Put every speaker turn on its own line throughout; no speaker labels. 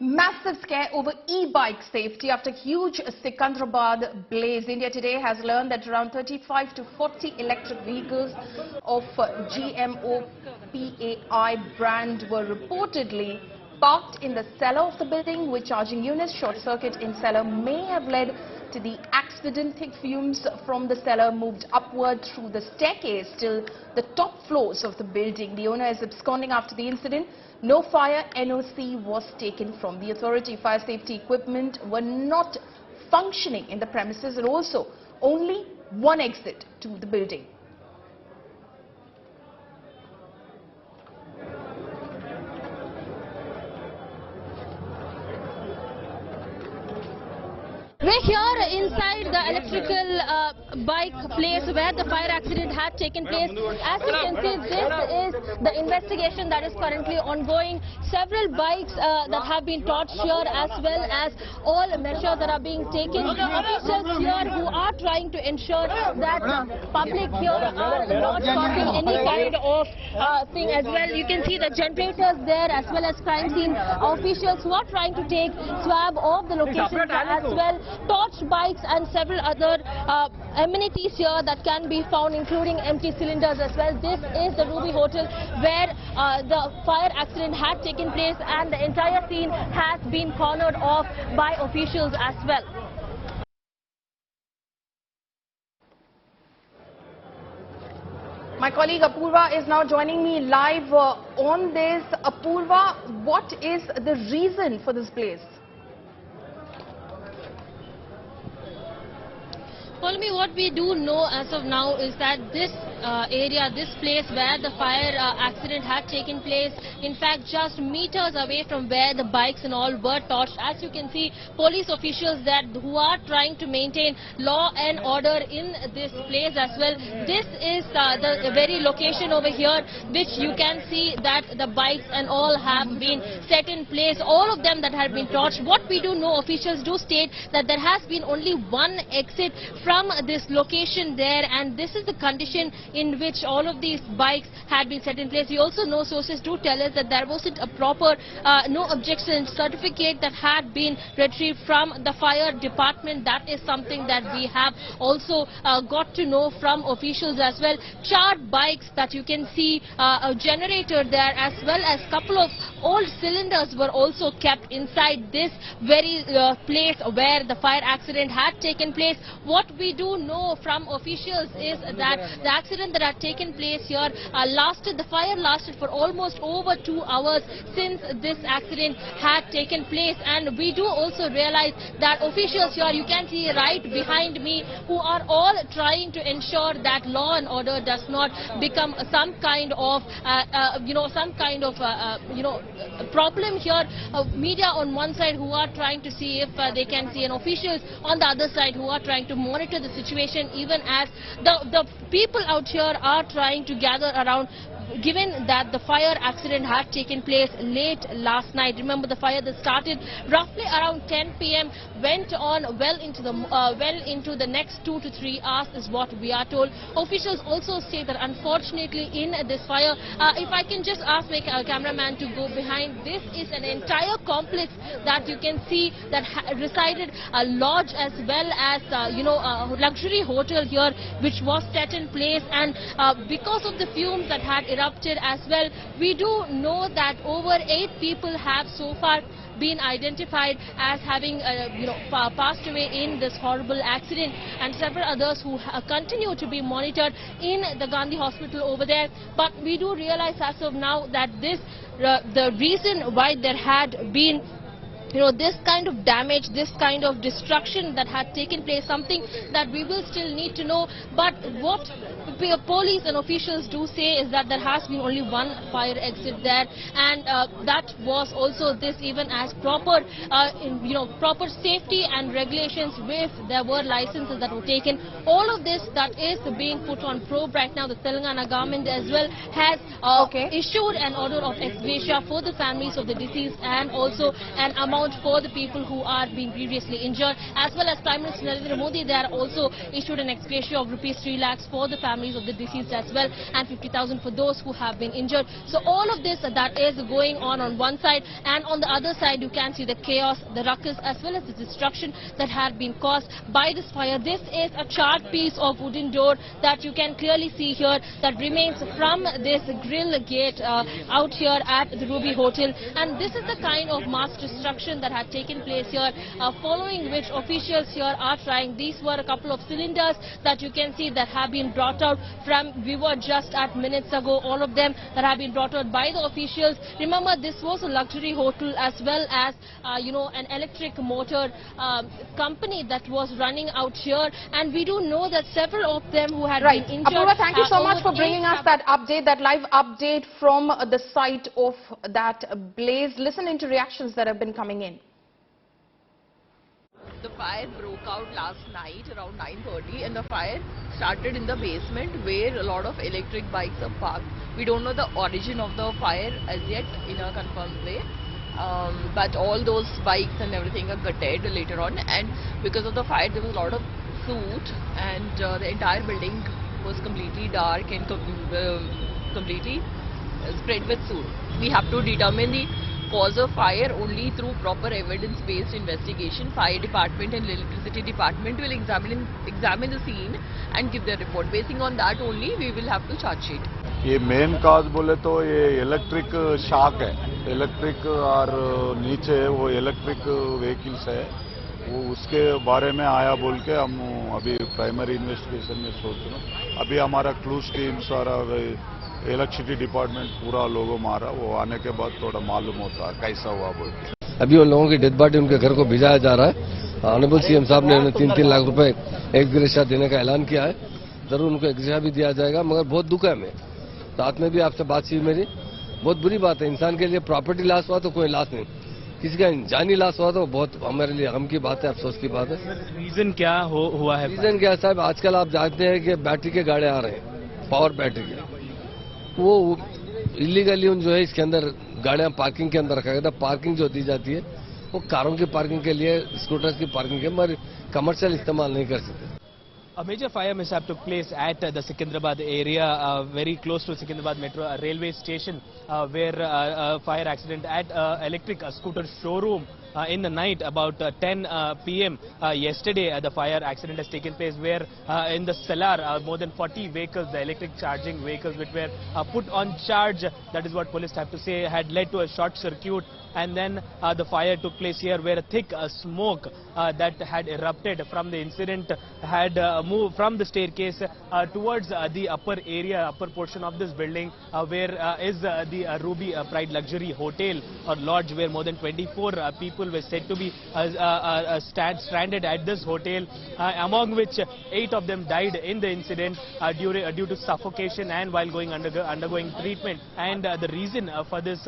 Massive scare over e-bike safety after huge Secunderabad blaze. India Today has learned that around 35 to 40 electric vehicles of GMO PAI brand were reportedly parked in the cellar of the building, with charging units short circuit in cellar may have led to the accident. Thick fumes from the cellar moved upward through the staircase till the top floors of the building. The owner is absconding after the incident. No fire NOC was taken from the authority. Fire safety equipment were not functioning in the premises, and also only one exit to the building.
We're here inside the electrical bike place where the fire accident had taken place. As you can see, this is the investigation that is currently ongoing. Several bikes that have been torched here, as well as all measures that are being taken. Officials here who are trying to ensure that public here are not causing any kind of thing as well. You can see the generators there, as well as crime scene officials who are trying to take swab of the location, as well torched bikes and several other amenities here that can be found, including empty cylinders as well. This is the Ruby Hotel where the fire accident had taken place, and the entire scene has been cornered off by officials as well.
My colleague Apurva is now joining me live on this. Apurva, what is the reason for this blaze?
Follow me. What we do know as of now is that this area, this place where the fire accident had taken place, in fact just meters away from where the bikes and all were torched. As you can see, police officials who are trying to maintain law and order in this place as well. This is the very location over here, which you can see that the bikes and all have been set in place, all of them that have been torched. What we do know, officials do state that there has been only one exit from this location there, and this is the condition in which all of these bikes had been set in place. We also know, sources do tell us, that there wasn't a proper no objection certificate that had been retrieved from the fire department. That is something that we have also got to know from officials as well. Charred bikes that you can see, a generator there, as well as couple of old cylinders were also kept inside this very place where the fire accident had taken place. What we do know from officials is that the accident that had taken place here the fire lasted for almost over 2 hours since this accident had taken place. And we do also realize that officials here, you can see right behind me, who are all trying to ensure that law and order does not become some kind of problem here. Media on one side who are trying to see if they can see, and officials on the other side who are trying to monitor the situation, even as the people out here are trying to gather around, given that the fire accident had taken place late last night. Remember, the fire that started roughly around 10 p.m. went on well into the next 2 to 3 hours is what we are told. Officials also say that unfortunately in this fire, if I can just ask my cameraman to go behind, this is an entire complex that you can see that resided a lodge as well as a luxury hotel here, which was set in place, and because of the fumes that had erupted as well, we do know that over 8 people have so far been identified as having passed away in this horrible accident, and several others who continue to be monitored in the Gandhi hospital over there. But we do realize as of now that the reason why there had been this kind of damage, this kind of destruction that had taken place, something that we will still need to know. But what police and officials do say is that there has been only one fire exit there, and that was also this, even as proper proper safety and regulations, if there were licenses that were taken. All of this that is being put on probe right now. The Telangana government as well has issued an order of ex gratia for the families of the deceased, and also an amount amount for the people who are being grievously injured, as well as Prime Minister Narendra Modi there also issued an ex gratia of rupees 3 lakhs for the families of the deceased as well, and 50,000 for those who have been injured. So all of this that is going on one side, and on the other side you can see the chaos, the ruckus, as well as the destruction that had been caused by this fire. This is a charred piece of wooden door that you can clearly see here that remains from this grill gate out here at the Ruby Hotel, and this is the kind of mass destruction that had taken place here, following which officials here are trying. These were a couple of cylinders that you can see that have been brought out from, we were just at minutes ago, all of them that have been brought out by the officials. Remember, this was a luxury hotel as well as an electric motor company that was running out here, and we do know that several of them who had been injured.
Apurva, thank you so much for bringing us that update, that live update from the site of that blaze. Listen into reactions that have been coming in.
The fire broke out last night around 9:30, and the fire started in the basement where a lot of electric bikes are parked. We don't know the origin of the fire as yet in a confirmed way, but all those bikes and everything are gutted later on, and because of the fire there was a lot of soot, and the entire building was completely dark and completely spread with soot. We have to determine the cause of fire only through proper evidence-based investigation. Fire department and electricity department will examine the scene and give their report. Basing on that only, we will have to charge sheet.
ये main काज बोले तो ये electric shock है, electric और नीचे वो electric vehicles है, वो उसके बारे में आया बोल के हम अभी प्राइमरी इन्वेस्टिगेशन में सोच रहे हैं. अभी हमारा क्लूज टीम्स और इलेक्ट्रिसिटी डिपार्टमेंट पूरा लोगों मारा, वो आने के बाद थोड़ा मालूम होता है कैसा हुआ बोल के.
अभी उन लोगों की डेड बॉडी उनके घर को भिजाया जा रहा है. ऑनरेबल सीएम साहब ने उन्हें 3-3 लाख रुपए एक ग्रेशिया देने का ऐलान किया है. जरूर उनको एक ग्रेशिया भी दिया जाएगा, मगर बहुत दुख है हमें. रात में भी आपसे बातचीत मेरी, बहुत बुरी बात है. इंसान के लिए प्रॉपर्टी लॉस हुआ तो कोई लॉस नहीं, किसी का जानी लॉस हुआ तो बहुत हमारे लिए गम की बात है, अफसोस की बात है.
रीजन क्या हुआ है?
रीजन क्या है साहब, आजकल आप जानते हैं कि बैटरी के गाड़े आ रहे हैं, पावर बैटरी के, वो इलीगली जो है इसके अंदर गाड़ियां पार्किंग के अंदर रखा गया था. पार्किंग जो दी जाती है वो कारों की पार्किंग के लिए, स्कूटर्स की पार्किंग के, मगर कमर्शियल इस्तेमाल नहीं कर सकते.
A major fire mishap took place at the Secunderabad area, very close to Secunderabad Metro railway station, where a fire accident at electric scooter showroom in the night about 10 p.m. Yesterday. The fire accident has taken place where in the cellar more than 40 vehicles, the electric charging vehicles which were put on charge, that is what police have to say, had led to a short circuit, and then the fire took place here where a thick smoke that had erupted from the incident had moved from the staircase towards the upper area, upper portion of this building, where is the Ruby Pride Luxury Hotel or Lodge, where more than 24 people were said to be stranded at this hotel, among which 8 of them died in the incident due to suffocation and while undergoing treatment. And the reason for this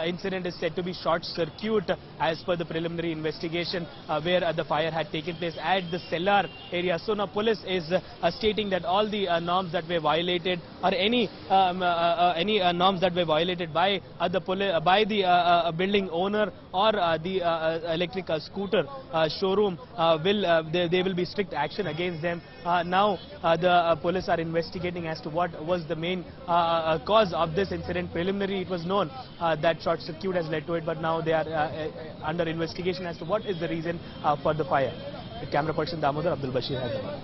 incident is said to be short circuit as per the preliminary investigation, where the fire had taken place at the cellar area. So now police is stating that all the norms that were violated, or any norms that were violated by the building owner or the electric scooter showroom, there will be strict action against them. Now the police are investigating as to what was the main cause of this incident. Preliminary it was known that short circuit has led to it, but now they are under investigation as to what is the reason for the fire. With camera person Damodar, Abdul Bashir, Hyderabad.